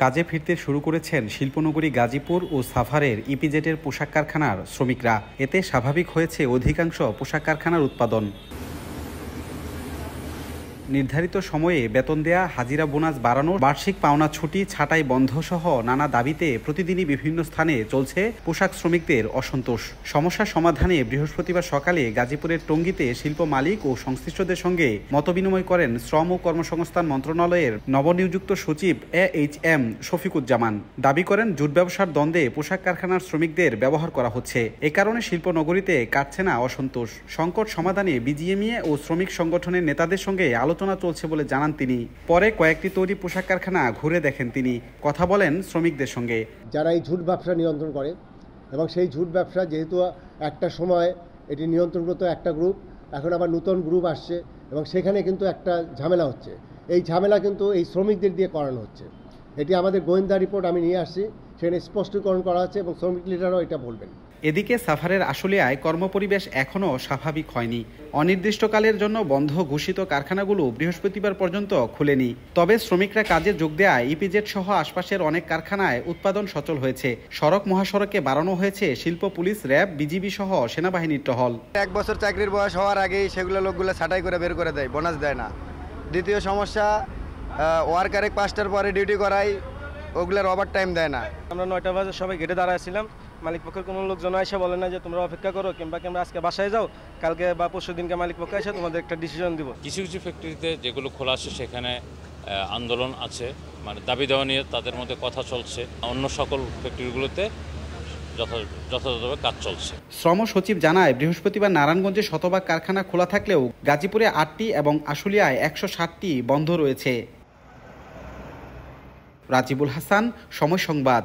কাজে ফিরতে শুরু করেছেন শিল্পনগরী গাজীপুর ও সাভারের ইপিজেডের পোশাক কারখানার শ্রমিকরা। এতে স্বাভাবিক হয়েছে অধিকাংশ পোশাক কারখানার উৎপাদন। নির্ধারিত সময়ে বেতন দেয়া, হাজিরা বোনাস বাড়ানো, বার্ষিক পাওনা ছুটি ছাঁটাই বন্ধ সহ নানা দাবিতে প্রতিদিনই বিভিন্ন স্থানে চলছে পোশাক শ্রমিকদের অসন্তোষ। সমস্যা সমাধানে বৃহস্পতিবার সকালে গাজীপুরের টঙ্গীতে শিল্প মালিক ও সংশ্লিষ্টদের সঙ্গে মতবিনিময় করেন শ্রম ও কর্মসংস্থান মন্ত্রণালয়ের নবনিযুক্ত সচিব AHM শফিকুজ্জামান। দাবি করেন, জুট ব্যবসার দ্বন্দ্বে পোশাক কারখানার শ্রমিকদের ব্যবহার করা হচ্ছে। এ কারণে শিল্পনগরীতে কাটছে না অসন্তোষ। সংকট সমাধানে বিজিএমইএ ও শ্রমিক সংগঠনের নেতাদের সঙ্গে আলোচনা চলছে বলে জানান তিনি। পরে কয়েকটি তৈরি পোশাক কারখানা ঘুরে দেখেন তিনি, কথা বলেন শ্রমিকদের সঙ্গে। যারা এই ঝুট ব্যবসা নিয়ন্ত্রণ করে এবং সেই ঝুট ব্যবসা যেহেতু একটা সময় এটি নিয়ন্ত্রণ করতো একটা গ্রুপ, এখন আবার নতুন গ্রুপ আসছে এবং সেখানে কিন্তু একটা ঝামেলা হচ্ছে। এই ঝামেলা কিন্তু এই শ্রমিকদের দিয়ে করানো হচ্ছে। এটি আমাদের গোয়েন্দা রিপোর্ট আমি নিয়ে আসছি, সেখানে স্পষ্টীকরণ করা হচ্ছে এবং শ্রমিক লিডারও এটা বলবেন। এদিকে সাভারের আশুলিয়ায় কর্মপরিবেশ এখনও স্বাভাবিক হয়নি। অনির্দিষ্টকালের জন্য বন্ধ ঘোষিত কারখানাগুলো বৃহস্পতিবার পর্যন্ত খুলেনি। তবে শ্রমিকরা কাজে যোগ দেওয়ায় ইপিজেড সহ আশপাশের অনেক কারখানায় উৎপাদন সচল হয়েছে। সড়ক মহাসড়কে বাড়ানো হয়েছে শিল্প, পুলিশ, র্যাব, বিজিবি সহ সেনাবাহিনীর টহল। 1 বছর চাকরির বয়স হওয়ার আগেই সেগুলো লোকগুলো ছাঁটাই করে বের করে দেয়, বোনাস দেয় না। দ্বিতীয় সমস্যা, ওয়ার্কারে 5টার পরে ডিউটি করাই, ওগুলোর ওভার টাইম দেয় না। আমরা 9টা বাজে সবাই গেটে দাঁড়াইছিলাম। মালিক পক্ষের কোনো লোকজন এসে বলে না যে তোমরা অপেক্ষা করো কিংবা আজকে বাসায় যাও, কালকে বা পরশু দিনকে মালিক পক্ষ এসে তোমাদের একটা ডিসিশন দিব। কিছু কিছু ফ্যাক্টরিতে যেগুলো খোলা আছে সেখানে আন্দোলন আছে, মানে দাবি দেওয়া নিয়ে তাদের মধ্যে কথা চলছে। অন্য সকল ফ্যাক্টরিগুলোতে যথাযথভাবে কাজ চলছে। শ্রম সচিব জানায়, বৃহস্পতিবার নারায়ণগঞ্জে শতভাগ কারখানা খোলা থাকলেও গাজীপুরে 8টি এবং আশুলিয়ায় 160টি বন্ধ রয়েছে। রাজিবুল হাসান, সময় সংবাদ।